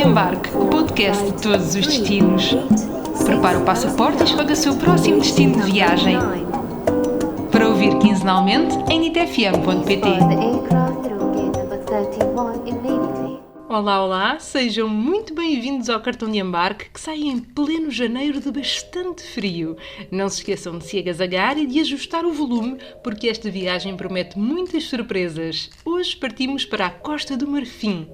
Embarque, o podcast de todos os destinos. Prepare o passaporte e escolha o seu próximo destino de viagem. Para ouvir quinzenalmente em nitfm.pt. Olá, sejam muito bem-vindos ao Cartão de Embarque que sai em pleno janeiro de bastante frio. Não se esqueçam de se agasalhar e de ajustar o volume, porque esta viagem promete muitas surpresas. Hoje partimos para a Costa do Marfim.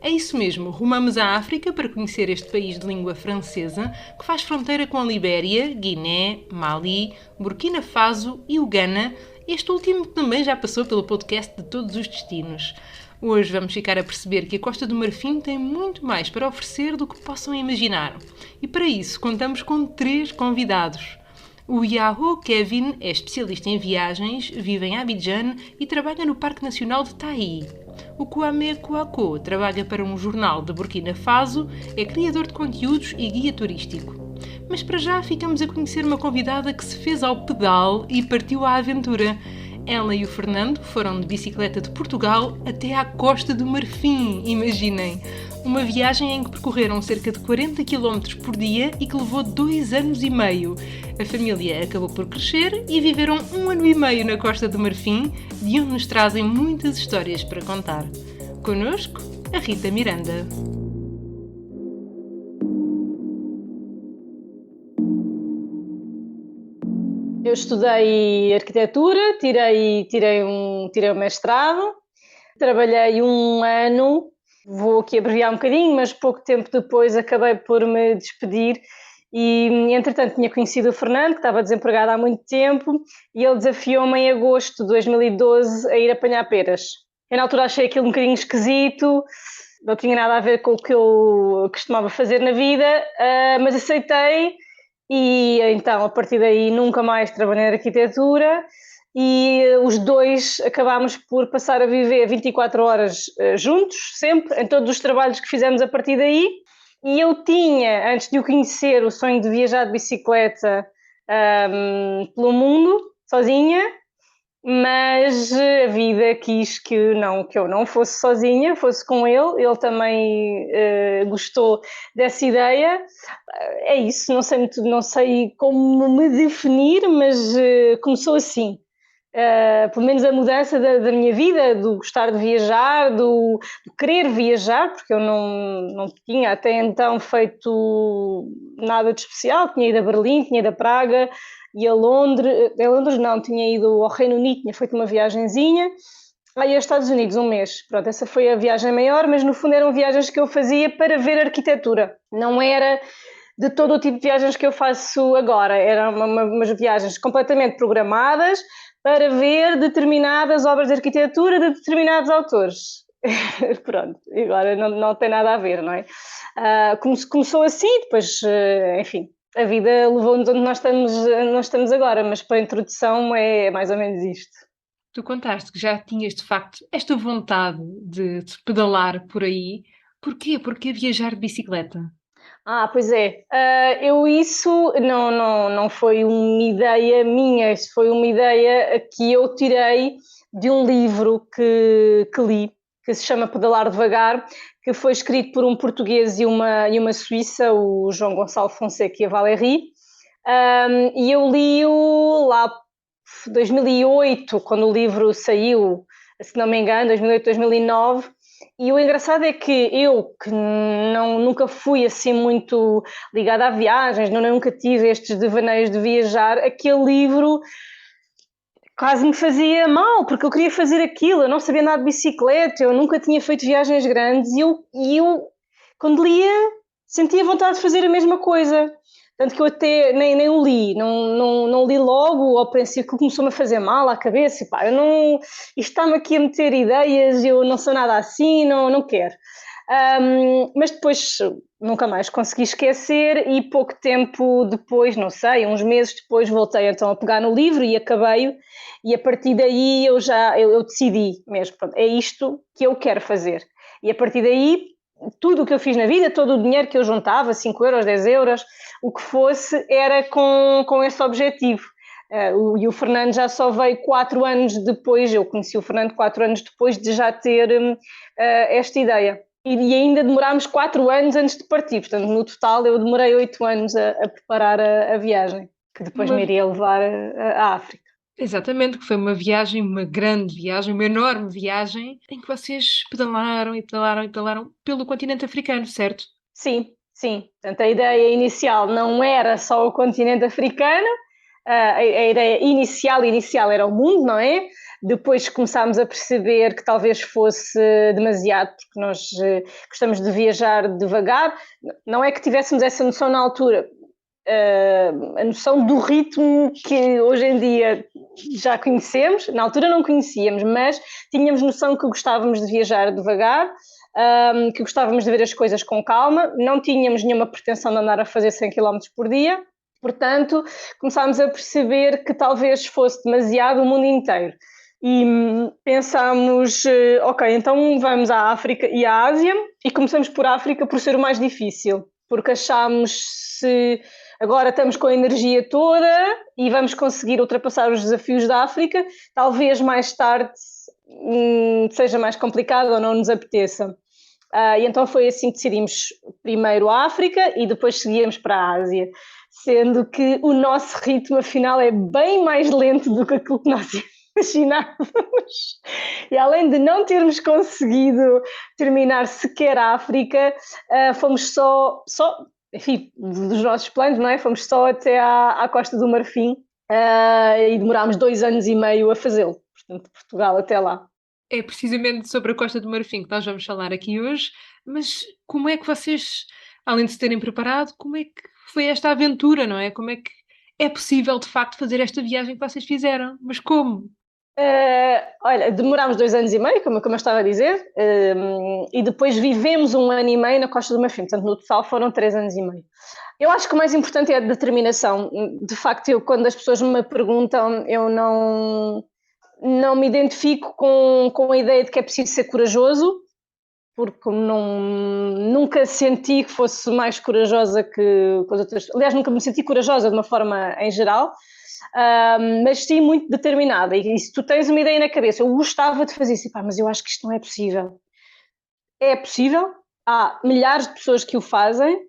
É isso mesmo, rumamos à África para conhecer este país de língua francesa que faz fronteira com a Libéria, Guiné, Mali, Burkina Faso e o Ghana, este último também já passou pelo podcast de todos os destinos. Hoje vamos ficar a perceber que a Costa do Marfim tem muito mais para oferecer do que possam imaginar. E para isso contamos com 3 convidados. O Yahoo Kevin é especialista em viagens, vive em Abidjan e trabalha no Parque Nacional de Tahi. O Kwame Kouako trabalha para um jornal de Burkina Faso, é criador de conteúdos e guia turístico. Mas para já ficamos a conhecer uma convidada que se fez ao pedal e partiu à aventura. Ela e o Fernando foram de bicicleta de Portugal até à Costa do Marfim, imaginem! Uma viagem em que percorreram cerca de 40 km por dia e que levou 2 anos e meio. A família acabou por crescer e viveram 1 ano e meio na Costa do Marfim, de onde nos trazem muitas histórias para contar. Connosco, a Rita Miranda. Eu estudei arquitetura, tirei um mestrado, trabalhei 1 ano, vou aqui abreviar um bocadinho, mas pouco tempo depois acabei por me despedir e, entretanto, tinha conhecido o Fernando, que estava desempregado há muito tempo, e ele desafiou-me em agosto de 2012 a ir apanhar peras. Eu, na altura, achei aquilo um bocadinho esquisito, não tinha nada a ver com o que eu costumava fazer na vida, mas aceitei. E então, a partir daí, nunca mais trabalhei na arquitetura e os dois acabámos por passar a viver 24 horas juntos, sempre, em todos os trabalhos que fizemos a partir daí. E eu tinha, antes de o conhecer, o sonho de viajar de bicicleta pelo mundo, sozinha, mas a vida quis que eu não fosse sozinha, fosse com ele. Ele também gostou dessa ideia. É isso, não sei como me definir, mas começou assim. Pelo menos a mudança da minha vida, do gostar de viajar, do querer viajar, porque eu não tinha até então feito nada de especial. Tinha ido a Berlim, tinha ido a Praga e a Londres não, tinha ido ao Reino Unido, tinha feito uma viagenzinha. Aí aos Estados Unidos 1 mês, pronto, essa foi a viagem maior, mas no fundo eram viagens que eu fazia para ver arquitetura, não era de todo o tipo de viagens que eu faço agora, eram umas viagens completamente programadas para ver determinadas obras de arquitetura de determinados autores. Pronto, agora não tem nada a ver, não é? Começou assim, depois, enfim, a vida levou-nos onde nós estamos agora, mas para a introdução é mais ou menos isto. Tu contaste que já tinhas, de facto, esta vontade de pedalar por aí. Porquê? Porque viajar de bicicleta? Pois é. Isso não foi uma ideia minha, isso foi uma ideia que eu tirei de um livro que li, que se chama Pedalar Devagar, que foi escrito por um português e uma suíça, o João Gonçalo Fonseca e a Valérie. E eu li-o lá em 2008, quando o livro saiu, se não me engano, 2008, 2009. E o engraçado é que eu, que nunca fui assim muito ligada a viagens, nunca tive estes devaneios de viajar, aquele livro quase me fazia mal, porque eu queria fazer aquilo, eu não sabia nada de bicicleta, eu nunca tinha feito viagens grandes e eu quando lia, sentia vontade de fazer a mesma coisa. Tanto que eu até nem o li, não li logo, ao princípio começou-me a fazer mal à cabeça, pá, isto está-me aqui a meter ideias, eu não sou nada assim, não quero. Mas depois nunca mais consegui esquecer e pouco tempo depois, não sei, uns meses depois voltei então a pegar no livro e acabei-o e a partir daí eu decidi mesmo, pronto, é isto que eu quero fazer. E a partir daí tudo o que eu fiz na vida, todo o dinheiro que eu juntava, 5 euros, 10 euros, o que fosse, era com esse objetivo. E o Fernando já só veio 4 anos depois, eu conheci o Fernando 4 anos depois de já ter esta ideia. e ainda demorámos 4 anos antes de partir, portanto no total eu demorei 8 anos a preparar a viagem, que depois me Uma- iria levar à África. Exatamente, que foi uma viagem, uma grande viagem, uma enorme viagem, em que vocês pedalaram e pedalaram e pedalaram pelo continente africano, certo? Sim, sim. Portanto, a ideia inicial não era só o continente africano, a ideia inicial era o mundo, não é? Depois começámos a perceber que talvez fosse demasiado, porque nós gostamos de viajar devagar. Não é que tivéssemos essa noção na altura, a noção do ritmo que hoje em dia já conhecemos, na altura não conhecíamos, mas tínhamos noção que gostávamos de viajar devagar, que gostávamos de ver as coisas com calma, não tínhamos nenhuma pretensão de andar a fazer 100 km por dia, portanto começámos a perceber que talvez fosse demasiado o mundo inteiro. E pensámos, ok, então vamos à África e à Ásia, e começamos por África por ser o mais difícil, porque achámos se agora estamos com a energia toda e vamos conseguir ultrapassar os desafios da África, talvez mais tarde seja mais complicado ou não nos apeteça. E então foi assim que decidimos primeiro a África e depois seguíamos para a Ásia, sendo que o nosso ritmo afinal é bem mais lento do que aquilo que nós imaginávamos. E além de não termos conseguido terminar sequer a África, fomos só enfim, dos nossos planos, não é? Fomos só até à Costa do Marfim e demorámos 2 anos e meio a fazê-lo, portanto, de Portugal até lá. É precisamente sobre a Costa do Marfim que nós vamos falar aqui hoje, mas como é que vocês, além de se terem preparado, como é que foi esta aventura, não é? Como é que é possível, de facto, fazer esta viagem que vocês fizeram? Mas como? Olha, demorámos 2 anos e meio, como eu estava a dizer, e depois vivemos 1 ano e meio na Costa do Marfim, portanto no total foram 3 anos e meio. Eu acho que o mais importante é a determinação. De facto, quando as pessoas me perguntam, eu não me identifico com a ideia de que é preciso ser corajoso, porque nunca senti que fosse mais corajosa que as outras. Aliás, nunca me senti corajosa de uma forma em geral, mas sim muito determinada. E se tu tens uma ideia na cabeça, eu gostava de fazer isso, mas eu acho que isto não é possível. É possível, há milhares de pessoas que o fazem,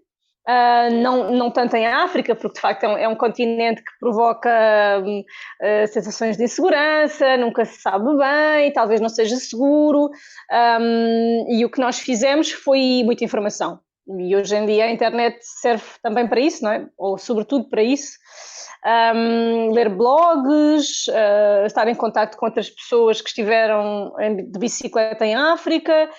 não tanto em África, porque de facto é um continente que provoca sensações de insegurança, nunca se sabe bem, talvez não seja seguro, e o que nós fizemos foi muita informação. E hoje em dia a internet serve também para isso, não é? Ou sobretudo para isso. Ler blogs, estar em contato com outras pessoas que estiveram de bicicleta em África,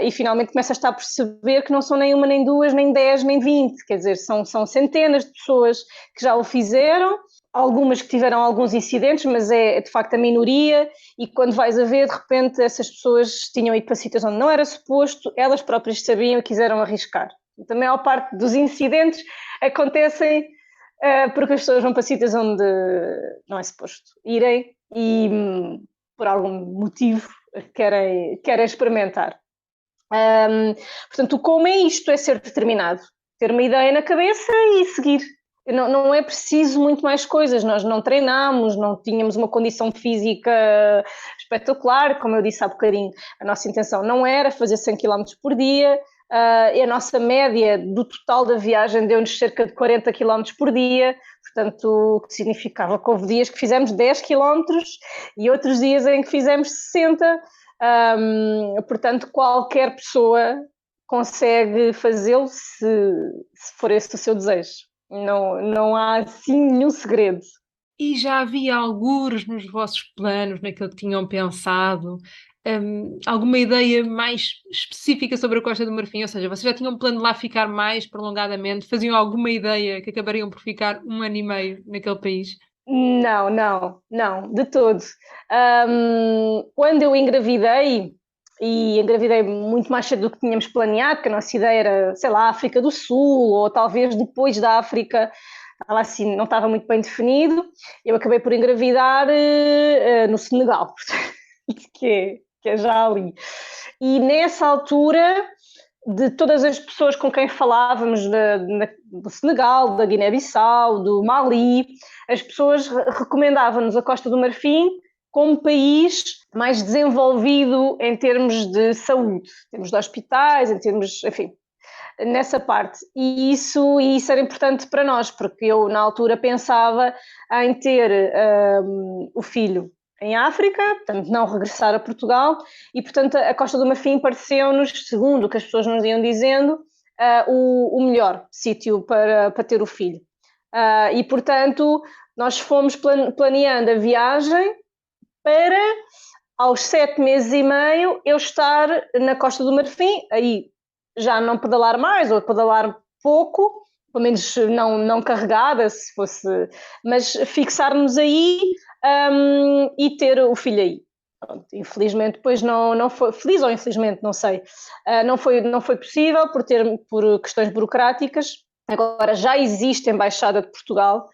e finalmente começas a perceber que não são nem uma, nem duas, nem 10, nem 20, quer dizer, são centenas de pessoas que já o fizeram, algumas que tiveram alguns incidentes, mas é de facto a minoria, e quando vais a ver, de repente essas pessoas tinham ido para sítios onde não era suposto, elas próprias sabiam e quiseram arriscar. A maior parte dos incidentes acontecem porque as pessoas vão para sítios onde não é suposto irem e por algum motivo querem experimentar. Portanto, o como é isto, é ser determinado, ter uma ideia na cabeça e seguir. Não é preciso muito mais coisas, nós não treinámos, não tínhamos uma condição física espetacular, como eu disse há bocadinho, a nossa intenção não era fazer 100 km por dia, e a nossa média do total da viagem deu-nos cerca de 40 km por dia, portanto, o que significava que houve dias que fizemos 10 km e outros dias em que fizemos 60. Portanto, qualquer pessoa consegue fazê-lo se for esse o seu desejo. Não há assim nenhum segredo. E já havia algures nos vossos planos, naquilo que tinham pensado, alguma ideia mais específica sobre a Costa do Marfim? Ou seja, vocês já tinham um plano de lá ficar mais prolongadamente? Faziam alguma ideia que acabariam por ficar 1 ano e meio naquele país? Não, de todo. Quando eu engravidei, e engravidei muito mais cedo do que tínhamos planeado, porque a nossa ideia era, sei lá, África do Sul, ou talvez depois da África, estava assim, não estava muito bem definido, eu acabei por engravidar no Senegal, que é já ali. E nessa altura, de todas as pessoas com quem falávamos do Senegal, da Guiné-Bissau, do Mali, as pessoas recomendavam-nos a Costa do Marfim como país mais desenvolvido em termos de saúde, em termos de hospitais, em termos, enfim, nessa parte. E isso era importante para nós, porque eu na altura pensava em ter o filho em África, portanto não regressar a Portugal, e portanto a Costa do Marfim pareceu-nos, segundo o que as pessoas nos iam dizendo, o melhor sítio para ter o filho. E portanto nós fomos planeando a viagem para aos 7 meses e meio eu estar na Costa do Marfim, aí já não pedalar mais, ou pedalar pouco, pelo menos não carregada, se fosse, mas fixar-nos aí e ter o filho aí. Pronto, infelizmente depois não foi, feliz ou infelizmente, não sei, não foi possível por questões burocráticas. Agora já existe a Embaixada de Portugal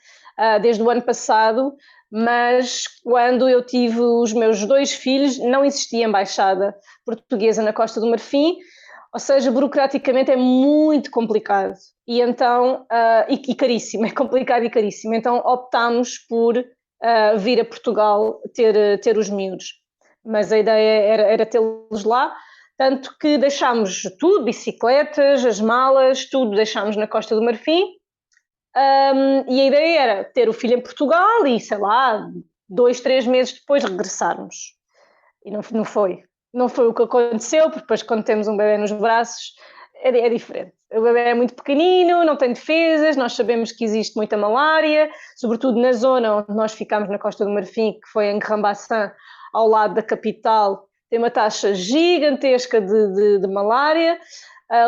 desde o ano passado, mas quando eu tive os meus 2 filhos não existia embaixada portuguesa na Costa do Marfim, ou seja, burocraticamente é muito complicado e então, e caríssimo, é complicado e caríssimo, então optámos por vir a Portugal ter os miúdos, mas a ideia era tê-los lá, tanto que deixámos tudo, bicicletas, as malas, tudo deixámos na Costa do Marfim. E a ideia era ter o filho em Portugal e, sei lá, 2, 3 meses depois regressarmos. E não foi. Não foi o que aconteceu, porque depois quando temos um bebê nos braços é diferente. O bebê é muito pequenino, não tem defesas, nós sabemos que existe muita malária, sobretudo na zona onde nós ficámos na Costa do Marfim, que foi em Grã-Bassam, ao lado da capital, tem uma taxa gigantesca de malária.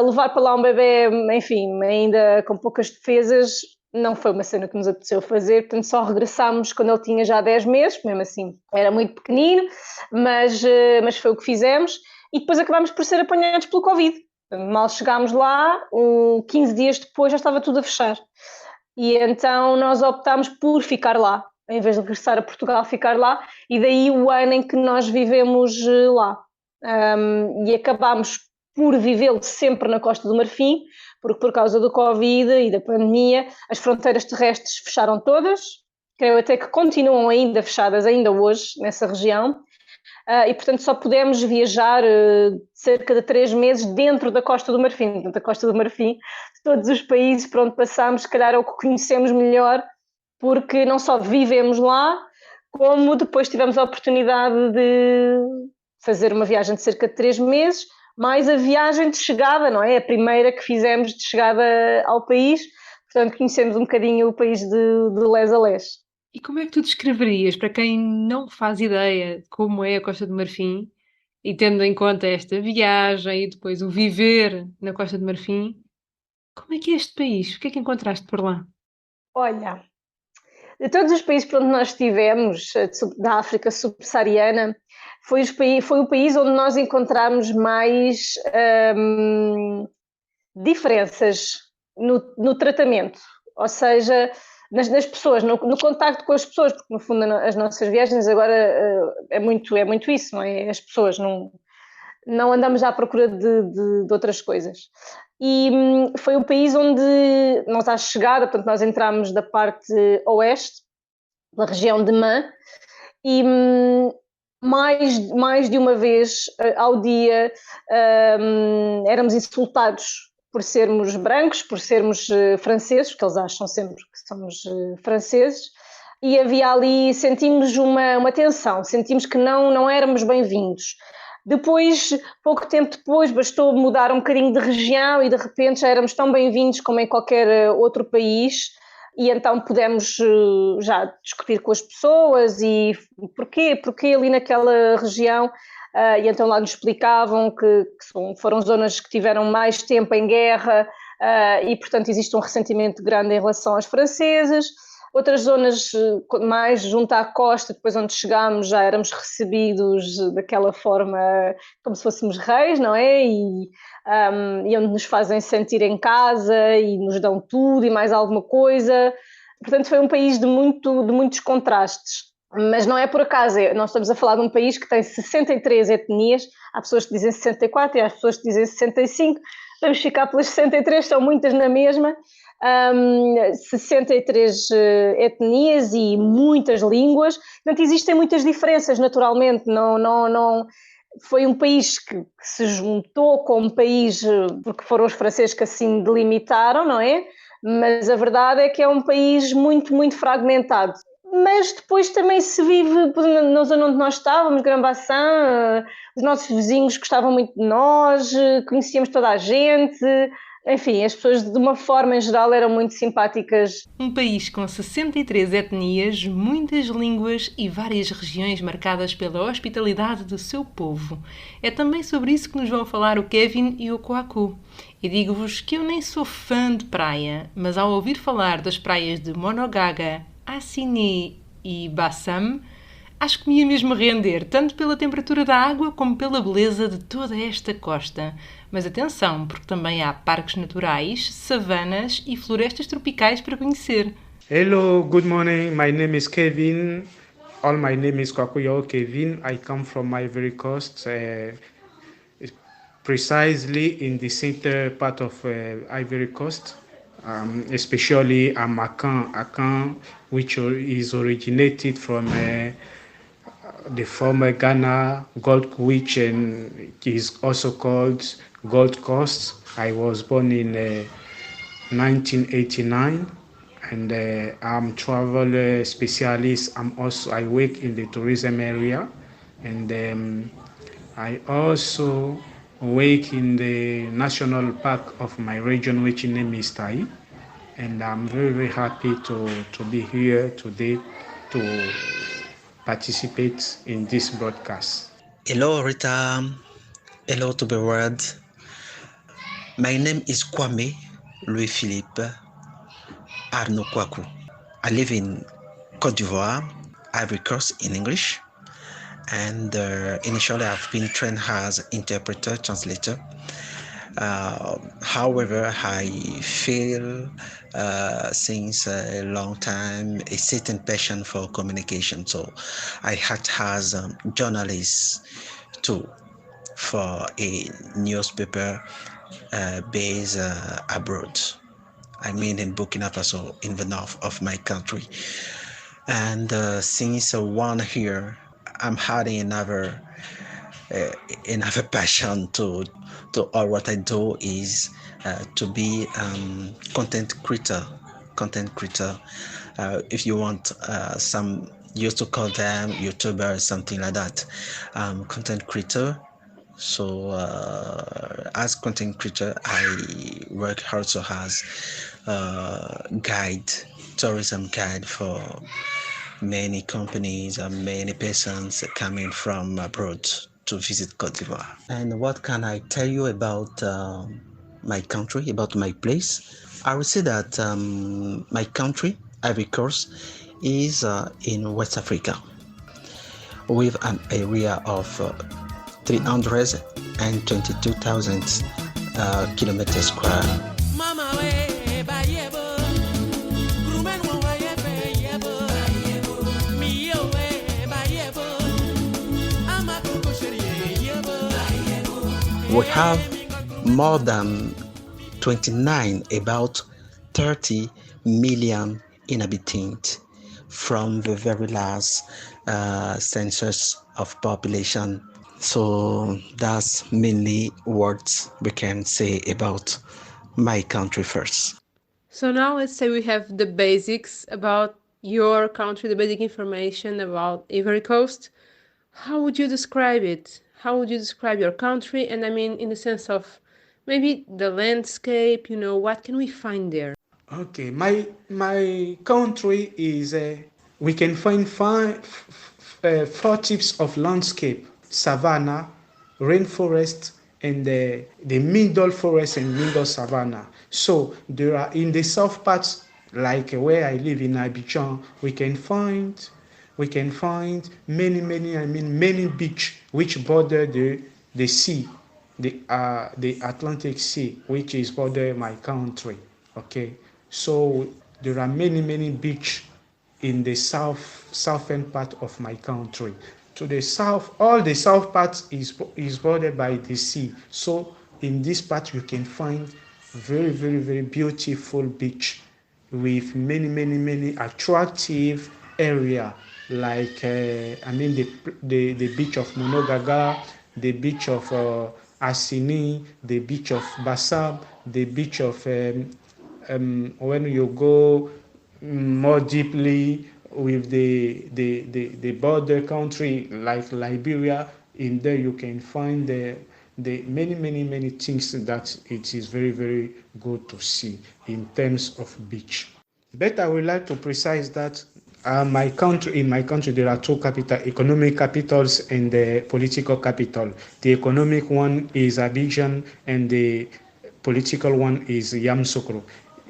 Levar para lá um bebê, enfim, ainda com poucas defesas, não foi uma cena que nos apeteceu fazer, portanto só regressámos quando ele tinha já 10 meses, mesmo assim era muito pequenino, mas foi o que fizemos, e depois acabámos por ser apanhados pelo Covid. Mal chegámos lá, 15 dias depois já estava tudo a fechar, e então nós optámos por ficar lá, em vez de regressar a Portugal, ficar lá, e daí o ano em que nós vivemos lá, e acabámos por vivê-lo sempre na Costa do Marfim, porque por causa do Covid e da pandemia, as fronteiras terrestres fecharam todas, creio até que continuam ainda fechadas, ainda hoje, nessa região, e portanto só pudemos viajar cerca de 3 meses dentro da Costa do Marfim. Portanto, a Costa do Marfim, de todos os países por onde passámos, se calhar é o que conhecemos melhor, porque não só vivemos lá, como depois tivemos a oportunidade de fazer uma viagem de cerca de 3 meses, mais a viagem de chegada, não é? A primeira que fizemos de chegada ao país, portanto conhecemos um bocadinho o país de les a les. E como é que tu descreverias, para quem não faz ideia de como é a Costa do Marfim, e tendo em conta esta viagem e depois o viver na Costa do Marfim, como é que é este país? O que é que encontraste por lá? Olha, de todos os países por onde nós estivemos, da África subsaariana, foi o país onde nós encontramos mais diferenças no tratamento, ou seja, nas pessoas, no contacto com as pessoas, porque no fundo as nossas viagens agora é muito isso, não é? As pessoas, não andamos à procura de outras coisas. E foi um país onde nós à chegada, portanto nós entramos da parte oeste, da região de Man, e mais de uma vez ao dia éramos insultados por sermos brancos, por sermos franceses, porque eles acham sempre que somos franceses, e havia ali, sentimos uma tensão, sentimos que não éramos bem-vindos. Depois, pouco tempo depois, bastou mudar um bocadinho de região e de repente já éramos tão bem-vindos como em qualquer outro país, e então pudemos já discutir com as pessoas e porquê ali naquela região, e então lá nos explicavam que foram zonas que tiveram mais tempo em guerra, e portanto existe um ressentimento grande em relação aos franceses. Outras zonas mais junto à costa, depois onde chegámos, já éramos recebidos daquela forma como se fôssemos reis, não é? E onde nos fazem sentir em casa e nos dão tudo e mais alguma coisa. Portanto, foi um país de muitos contrastes. Mas não é por acaso, nós estamos a falar de um país que tem 63 etnias, há pessoas que dizem 64 e há pessoas que dizem 65, vamos ficar pelas 63, são muitas na mesma, 63 etnias e muitas línguas, portanto existem muitas diferenças naturalmente, não foi um país que se juntou como país porque foram os franceses que assim delimitaram, não é? Mas a verdade é que é um país muito, muito fragmentado. Mas depois também se vive na zona onde nós estávamos, Grand-Bassam, os nossos vizinhos gostavam muito de nós, conhecíamos toda a gente, enfim, as pessoas de uma forma em geral eram muito simpáticas. Um país com 63 etnias, muitas línguas e várias regiões marcadas pela hospitalidade do seu povo. É também sobre isso que nos vão falar o Kevin e o Kouakou. E digo-vos que eu nem sou fã de praia, mas ao ouvir falar das praias de Monogaga, Assini e Bassam, acho que me ia mesmo render, tanto pela temperatura da água como pela beleza de toda esta costa. Mas atenção, porque também há parques naturais, savanas e florestas tropicais para conhecer. Hello, good morning. My name is Kevin. All my name is Kwakuyo Kevin. I come from Ivory Coast, precisely in the center part of Ivory Coast. Especially Akan, which is originated from the former Ghana Gold, which is also called Gold Coast. I was born in 1989, and I'm travel specialist. I work in the tourism area, and I also work in the national park of my region, which name is Tai, and I'm very, very happy to be here today to participate in this broadcast. Hello, Rita. Hello to the world. My name is Kwame Louis-Philippe Arnaud Kouakou. I live in Côte d'Ivoire, Ivory Coast in English. And initially I've been trained as interpreter, translator. However, I feel since a long time a certain passion for communication. So I act as a journalist too for a newspaper based abroad. I mean in Burkina Faso, in the north of my country. And since 1 year, I'm having another passion to all what I do is to be content creator. If you want, some used to call them YouTuber, something like that. Content creator. So as content creator, I work also as tourism guide for many companies and many persons coming from abroad to visit Côte d'Ivoire. And what can I tell you about my country, about my place? I would say that my country, Ivory Coast, is in West Africa with an area of 322,000 kilometers square. We have more than 29, about 30 million inhabitants from the very last census of population. So that's mainly what we can say about my country first. So now let's say we have the basics about your country, the basic information about Ivory Coast. How would you describe it? How would you describe your country? And I mean, in the sense of maybe the landscape, what can we find there? Okay, my country is, we can find 4 types of landscape: savanna, rainforest, and the middle forest and middle savanna. So there are in the south parts, like where I live in Abidjan, we can find many beach which border the sea, the Atlantic Sea, which is border my country. Okay, so there are many beach in the southern part of my country. To the south, all the south part is bordered by the sea. So in this part you can find very, very, very beautiful beach with many attractive area like the beach of Monogaga, the beach of Assini, the beach of Bassam, the beach of when you go more deeply with the border country like Liberia. In there you can find the many things that it is very, very good to see in terms of beach. But I would like to precise that in my country, there are two economic capitals and the political capital. The economic one is Abidjan and the political one is Yamoussoukro.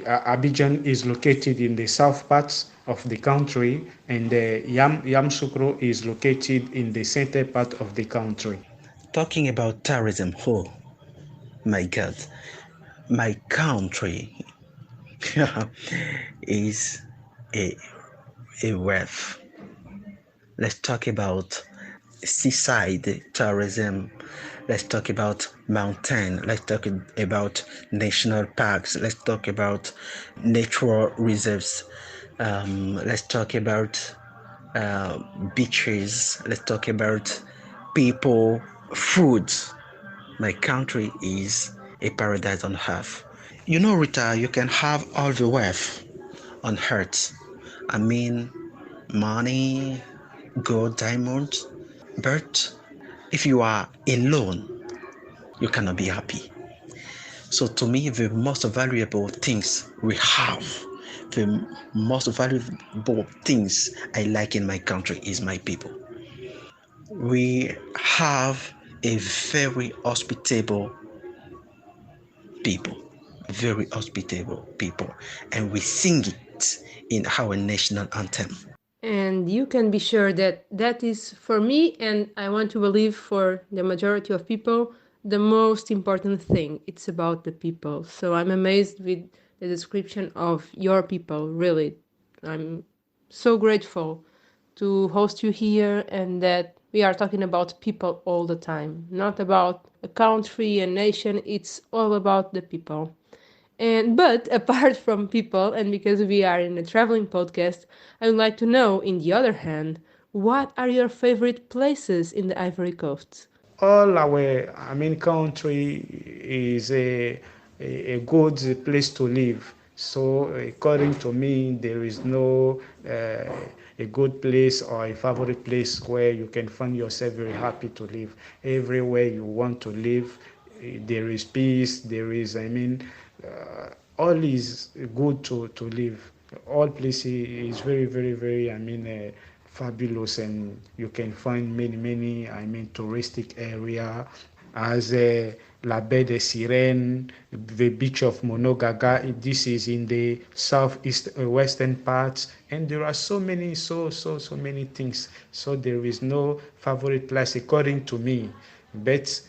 Abidjan is located in the south parts of the country, and Yamoussoukro is located in the center part of the country. Talking about tourism, oh my God, my country is a wealth. Let's talk about seaside tourism. Let's talk about mountain. Let's talk about national parks. Let's talk about natural reserves. Let's talk about beaches. Let's talk about people, food. My country is a paradise on earth. You know, Rita, you can have all the wealth on earth. I mean, money, gold, diamonds. But if you are alone, you cannot be happy. So to me, the most valuable things we have, the most valuable things I like in my country is my people. We have a very hospitable people, and we sing it in our national anthem. And you can be sure that that is, for me, and I want to believe for the majority of people, the most important thing. It's about the people. So I'm amazed with the description of your people, really. I'm so grateful to host you here and that we are talking about people all the time, not about a country, a nation. It's all about the people. But apart from people, and because we are in a traveling podcast, I would like to know, in the other hand, what are your favorite places in the Ivory Coast? All our country is a good place to live. So according to me, there is no a good place or a favorite place where you can find yourself very happy to live. Everywhere you want to live, there is peace. There is, all is good to live. All places is very, fabulous, and you can find many, touristic area as La Baie de Sirène, the beach of Monogaga. This is in the southeast western parts, and there are so many things. So there is no favorite place according to me, but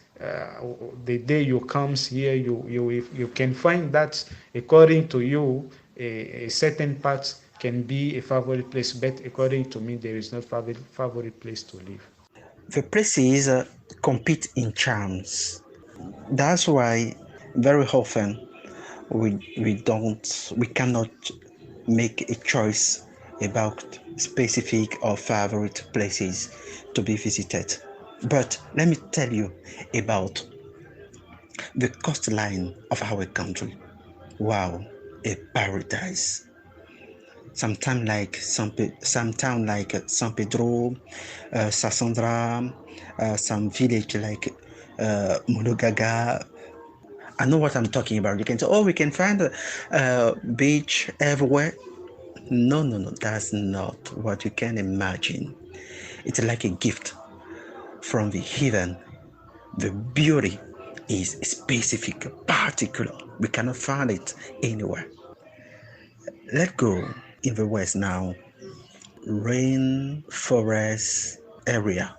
the day you comes here, you can find that according to you, a certain part can be a favorite place, but according to me, there is no favorite place to live. The places compete in charms. That's why very often we cannot make a choice about specific or favorite places to be visited. But let me tell you about the coastline of our country. Wow, a paradise. Some town like San Pedro, Sassandra, some village like Monogaga. I know what I'm talking about. You can say, oh, we can find a beach everywhere. No, that's not what you can imagine. It's like a gift from the heaven. The beauty is specific, particular. We cannot find it anywhere. Let's go in the west now. Rainforest area.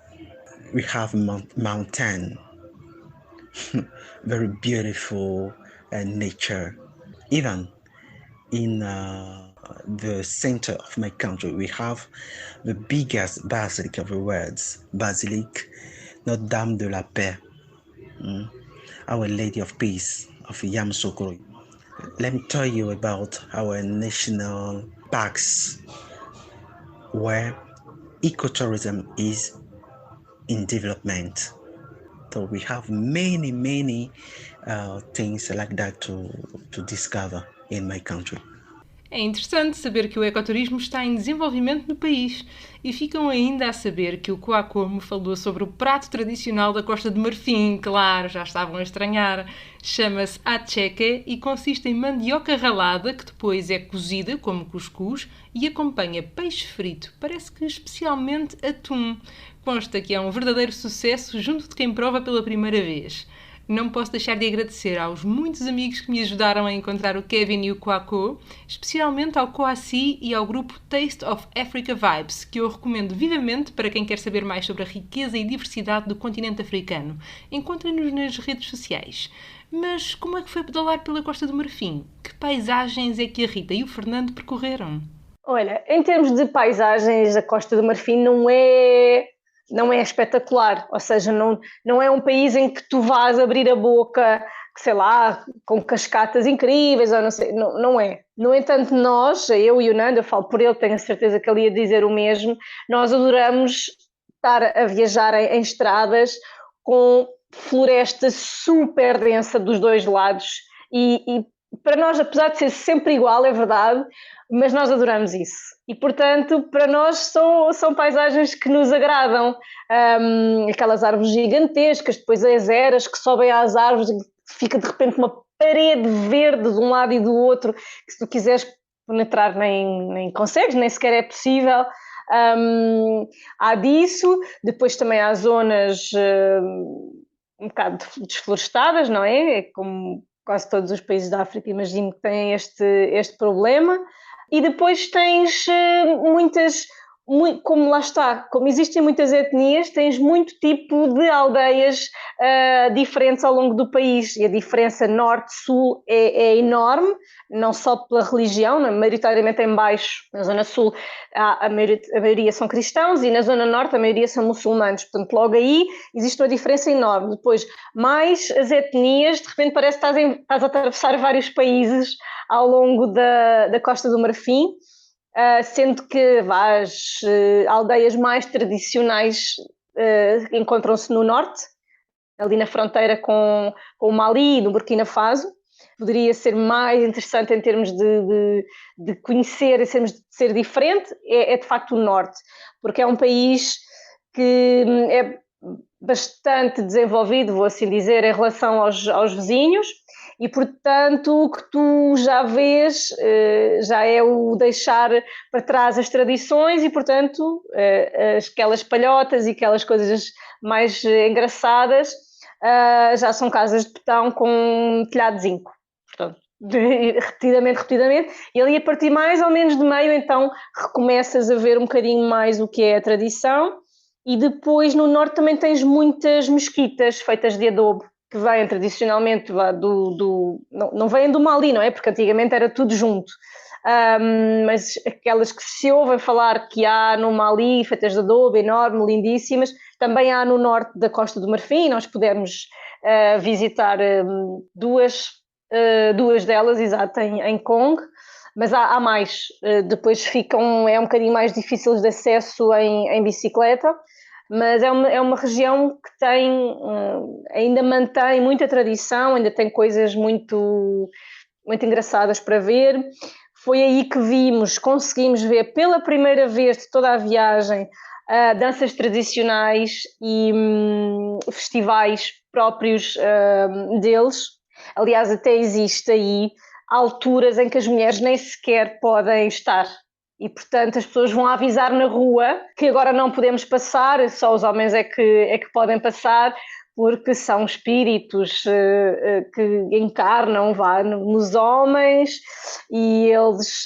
We have mountain, very beautiful nature. Even in the center of my country, we have the biggest basilica of the world, Basilique Notre Dame de la Paix, Our Lady of Peace of Yamoussoukro. let me tell you about our national parks where ecotourism is in development. So we have many things like that to discover in my country. É interessante saber que o ecoturismo está em desenvolvimento no país e ficam ainda a saber que o Kouakou falou sobre o prato tradicional da Costa de Marfim. Claro, já estavam a estranhar. Chama-se atcheque e consiste em mandioca ralada que depois é cozida como cuscuz e acompanha peixe frito, parece que especialmente atum. Consta que é um verdadeiro sucesso junto de quem prova pela primeira vez. Não posso deixar de agradecer aos muitos amigos que me ajudaram a encontrar o Kevin e o Kouakou, especialmente ao Coassi e ao grupo Taste of Africa Vibes, que eu recomendo vivamente para quem quer saber mais sobre a riqueza e diversidade do continente africano. Encontrem-nos nas redes sociais. Mas como é que foi pedalar pela Costa do Marfim? Que paisagens é que a Rita e o Fernando percorreram? Olha, em termos de paisagens, a Costa do Marfim não é espetacular, ou seja, não é um país em que tu vás abrir a boca, sei lá, com cascatas incríveis, ou não sei, não é. No entanto, eu e o Nando, eu falo por ele, tenho a certeza que ele ia dizer o mesmo, nós adoramos estar a viajar em estradas com floresta super densa dos dois lados e para nós, apesar de ser sempre igual, é verdade, mas nós adoramos isso. E, portanto, para nós são paisagens que nos agradam. Aquelas árvores gigantescas, depois as eras que sobem às árvores, fica de repente uma parede verde de um lado e do outro, que se tu quiseres penetrar nem consegues, nem sequer é possível. Há disso, depois também há zonas um bocado desflorestadas, não é? É como quase todos os países da África, imagino que têm este problema. E depois tens como lá está, como existem muitas etnias, tens muito tipo de aldeias diferentes ao longo do país. E a diferença norte-sul é enorme, não só pela religião, maioritariamente em baixo, na zona sul, a maioria são cristãos e na zona norte a maioria são muçulmanos. Portanto, logo aí existe uma diferença enorme. Depois, mais as etnias, de repente parece que estás a atravessar vários países ao longo da Costa do Marfim, sendo que as aldeias mais tradicionais encontram-se no norte, ali na fronteira com o Mali e no Burkina Faso. Poderia ser mais interessante em termos de conhecer, em termos de ser diferente, é de facto o norte, porque é um país que é bastante desenvolvido, vou assim dizer, em relação aos vizinhos, e portanto o que tu já vês já é o deixar para trás as tradições e portanto aquelas palhotas e aquelas coisas mais engraçadas já são casas de betão com telhado de zinco, portanto repetidamente, e ali a partir mais ou menos de meio então recomeças a ver um bocadinho mais o que é a tradição. E depois no norte também tens muitas mesquitas feitas de adobe, que vêm tradicionalmente não vêm do Mali, não é? Porque antigamente era tudo junto. Mas aquelas que se ouvem falar que há no Mali, feitas de adobe, enorme, lindíssimas, também há no norte da Costa do Marfim. Nós pudemos visitar duas delas, exato, em Kong. Mas há mais, depois é um bocadinho mais difícil de acesso em bicicleta, mas é uma região que ainda mantém muita tradição, ainda tem coisas muito, muito engraçadas para ver. Foi aí que conseguimos ver pela primeira vez de toda a viagem danças tradicionais e festivais próprios deles. Aliás, até existe aí alturas em que as mulheres nem sequer podem estar e, portanto, as pessoas vão avisar na rua que agora não podemos passar, só os homens é que podem passar, porque são espíritos que encarnam nos homens e eles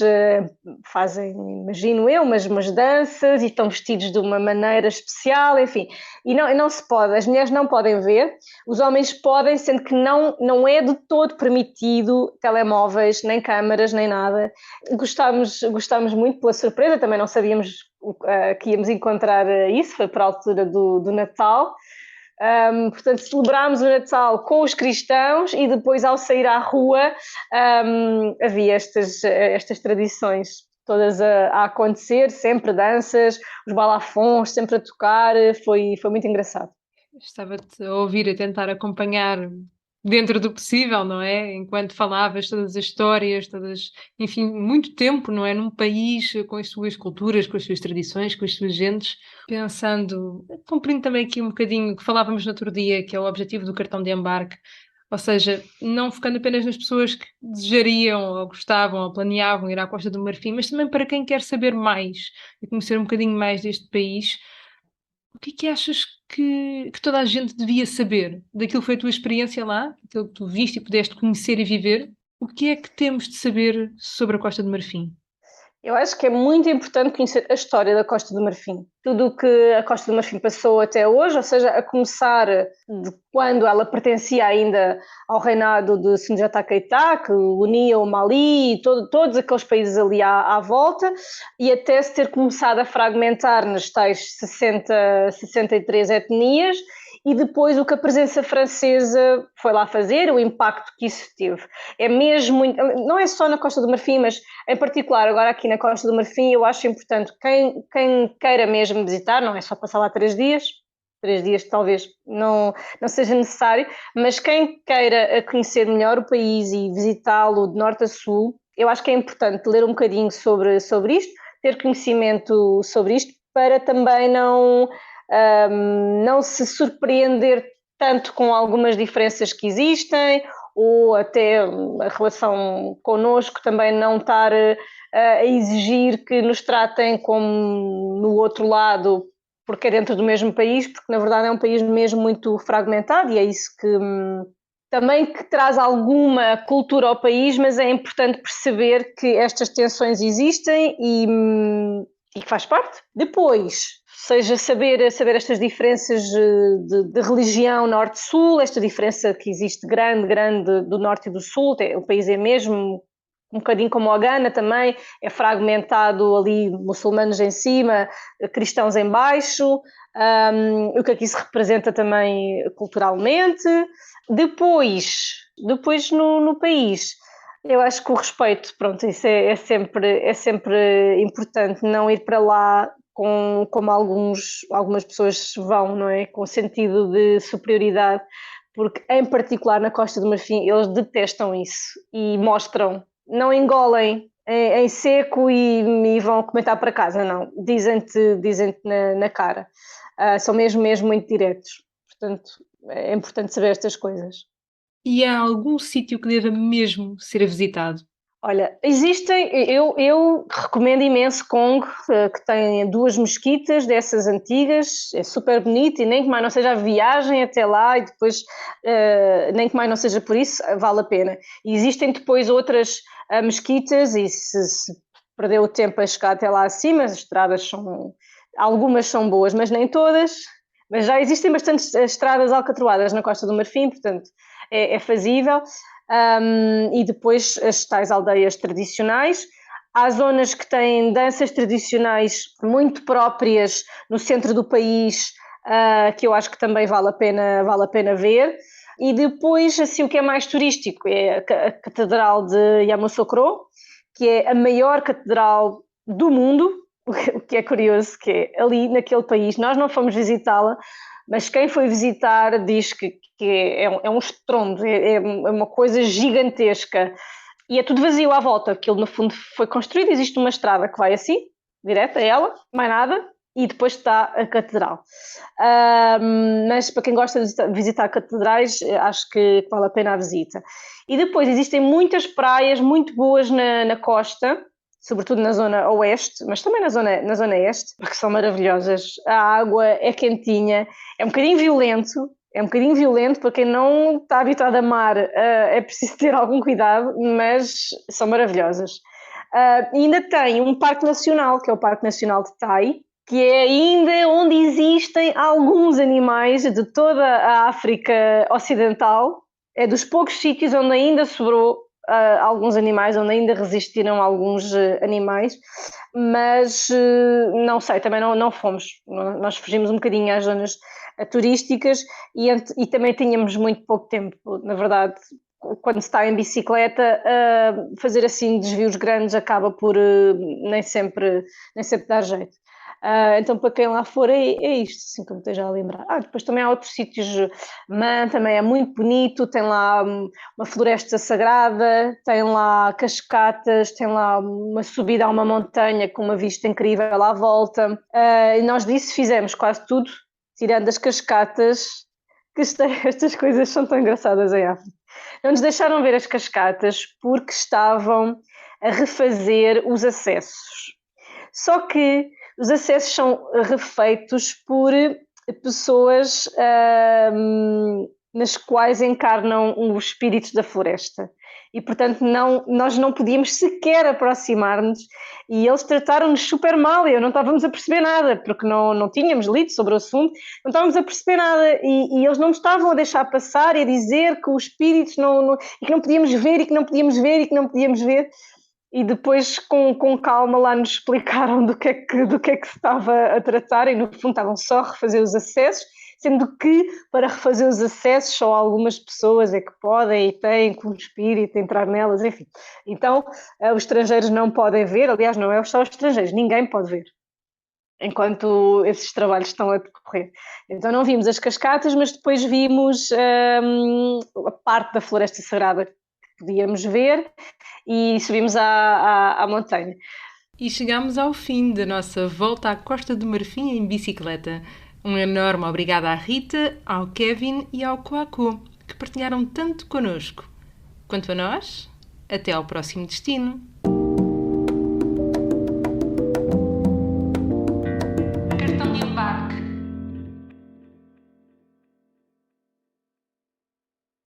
fazem, imagino eu, umas danças e estão vestidos de uma maneira especial, enfim, e não se pode, as mulheres não podem ver, os homens podem, sendo que não é de todo permitido telemóveis, nem câmaras, nem nada. Gostámos muito pela surpresa, também não sabíamos que íamos encontrar isso, foi para a altura do Natal. Portanto, celebrámos o Natal com os cristãos e depois, ao sair à rua, havia estas tradições todas a acontecer, sempre danças, os balafons sempre a tocar, foi muito engraçado. Estava-te a ouvir, a tentar acompanhar dentro do possível, não é? Enquanto falavas todas as histórias, enfim, muito tempo, não é? Num país com as suas culturas, com as suas tradições, com as suas gentes, pensando, cumprindo também aqui um bocadinho o que falávamos no outro dia, que é o objetivo do cartão de embarque, ou seja, não focando apenas nas pessoas que desejariam, ou gostavam, ou planeavam ir à Costa do Marfim, mas também para quem quer saber mais e conhecer um bocadinho mais deste país. O que é que achas que toda a gente devia saber daquilo que foi a tua experiência lá, aquilo que tu viste e pudeste conhecer e viver? O que é que temos de saber sobre a Costa do Marfim? Eu acho que é muito importante conhecer a história da Costa do Marfim. Tudo o que a Costa do Marfim passou até hoje, ou seja, a começar de quando ela pertencia ainda ao reinado de Sundiata Keita, que unia o Mali e todos aqueles países ali à volta, e até se ter começado a fragmentar nas tais 63 etnias, e depois o que a presença francesa foi lá fazer, o impacto que isso teve. É mesmo muito, não é só na Costa do Marfim, mas em particular agora aqui na Costa do Marfim, eu acho importante quem queira mesmo visitar, não é só passar lá 3 dias talvez não seja necessário, mas quem queira conhecer melhor o país e visitá-lo de norte a sul, eu acho que é importante ler um bocadinho sobre isto, ter conhecimento sobre isto, para também não se surpreender tanto com algumas diferenças que existem, ou até a relação connosco também não estar a exigir que nos tratem como no outro lado, porque é dentro do mesmo país, porque na verdade é um país mesmo muito fragmentado, e é isso que também que traz alguma cultura ao país, mas é importante perceber que estas tensões existem e que faz parte. Depois, seja saber estas diferenças de religião norte-sul, esta diferença que existe grande do norte e do sul, o país é mesmo um bocadinho como o Ghana também, é fragmentado ali, muçulmanos em cima, cristãos em baixo, o que aqui se representa também culturalmente. Depois no país, eu acho que o respeito, pronto, isso é sempre importante, não ir para lá como algumas pessoas vão, não é? Com sentido de superioridade, porque em particular na Costa do Marfim eles detestam isso e mostram, não engolem em seco e vão comentar para casa, não, dizem-te na cara, são mesmo muito diretos, portanto é importante saber estas coisas. E há algum sítio que deva mesmo ser visitado? Olha, existem, eu recomendo imenso Kong, que tem 2 mesquitas dessas antigas, é super bonito, e nem que mais não seja a viagem até lá, e depois, nem que mais não seja por isso, vale a pena. E existem depois outras mesquitas, e se perdeu o tempo a chegar até lá acima, as estradas algumas são boas, mas nem todas, mas já existem bastantes estradas alcatroadas na Costa do Marfim, portanto é fazível. E depois as tais aldeias tradicionais. Há zonas que têm danças tradicionais muito próprias no centro do país, que eu acho que também vale a pena ver. E depois, assim, o que é mais turístico é a Catedral de Yamoussoukro, que é a maior catedral do mundo, o que é curioso, que é ali naquele país. Nós não fomos visitá-la, mas quem foi visitar diz que é um estrondo, é uma coisa gigantesca, e é tudo vazio à volta. Aquilo no fundo foi construído, existe uma estrada que vai assim, direta a ela, mais nada, e depois está a catedral. Mas para quem gosta de visitar catedrais, acho que vale a pena a visita. E depois existem muitas praias muito boas na costa, sobretudo na zona oeste, mas também na zona este, porque são maravilhosas. A água é quentinha, é um bocadinho violento para quem não está habituado a mar, é preciso ter algum cuidado, mas são maravilhosas. Ainda tem um parque nacional, que é o Parque Nacional de Tai, que é ainda onde existem alguns animais de toda a África Ocidental. É dos poucos sítios onde ainda sobrou alguns animais, onde ainda resistiram alguns animais, mas não sei, também não fomos. Nós fugimos um bocadinho às zonas turísticas e também tínhamos muito pouco tempo, na verdade. Quando se está em bicicleta, fazer assim desvios grandes acaba por nem sempre dar jeito. Então, para quem lá for, é isto, assim como esteja a lembrar. Depois também há outros sítios, Man também é muito bonito, tem lá uma floresta sagrada, tem lá cascatas, tem lá uma subida a uma montanha com uma vista incrível à volta. E nós disso fizemos quase tudo, tirando as cascatas, que estas coisas são tão engraçadas em África. Não nos deixaram ver as cascatas porque estavam a refazer os acessos. Só que os acessos são refeitos por pessoas nas quais encarnam os espíritos da floresta. E, portanto, nós não podíamos sequer aproximar-nos e eles trataram-nos super mal e não estávamos a perceber nada, porque não tínhamos lido sobre o assunto, não estávamos a perceber nada e eles não nos estavam a deixar passar e a dizer que os espíritos e que não podíamos ver e que não podíamos ver e que não podíamos ver. E depois, com calma, lá nos explicaram do que é que se estava a tratar e, no fundo, estavam só a refazer os acessos, sendo que, para refazer os acessos, só algumas pessoas é que podem e têm com o espírito entrar nelas, enfim. Então, os estrangeiros não podem ver, aliás, não é só os estrangeiros, ninguém pode ver, enquanto esses trabalhos estão a decorrer. Então não vimos as cascatas, mas depois vimos a parte da floresta sagrada que podíamos ver e subimos à montanha. E chegamos ao fim da nossa volta à Costa do Marfim em bicicleta. Um enorme obrigado à Rita, ao Kevin e ao Kouakou, que partilharam tanto connosco. Quanto a nós, até ao próximo destino.